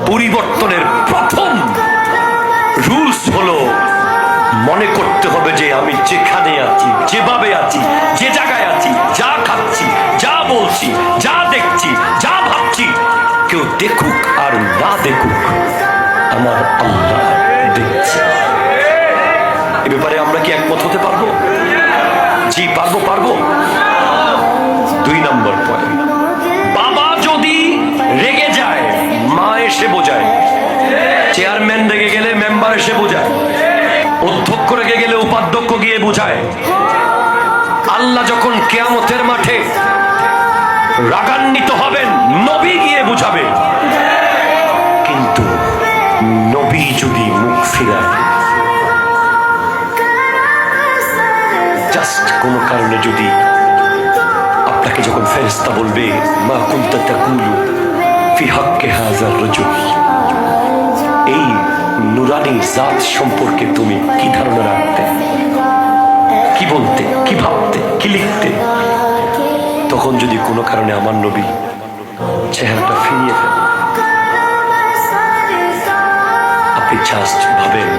পরিবর্তনের প্রথম রুলস হলো মনে করতে হবে যে আমি যেখানে আছি, যেভাবে আছি, যে জায়গায় আছি, যা খাচ্ছি, যা বলছি, যা দেখছি, যা ভাবছি, কেউ দেখুক আর না দেখুক, আমার আল্লাহ দেখছে। এ ব্যাপারে আমরা কি একমত হতে পারবো? জি পারবো, পারবো। 2 নম্বর পয়েন্ট, বাবা যদি রেগে যায় মা এসে বোঝায়, চেয়ারম্যান রেগে গেলে মেম্বার এসে বোঝায়, অধ্যক্ষ রেগে গেলে উপাধ্যক্ষ গিয়ে বোঝায়। আল্লাহ যখন কিয়ামতের মাঠে রাগান্বিত হবেন নবী গিয়ে বুঝাবে। কিন্তু নবী যদি মুখ ফিরায়, জাস্ট কোনো কারণে যদি আপনাকে যখন ফেরেশতা বলবে মা কুনতা তাকুলু ফি হাক্কি হাযার রাজুল, এই নুরানি জাত সম্পর্কে তুমি কি ধারণা রাখতে, কি বলতে, কি ভাবতে, কি লিখতে, তখন যদি কোনো কারণে আমার নবী চেহারাটা ফিরিয়ে ফেলে, আপনি জাস্ট ভাবেন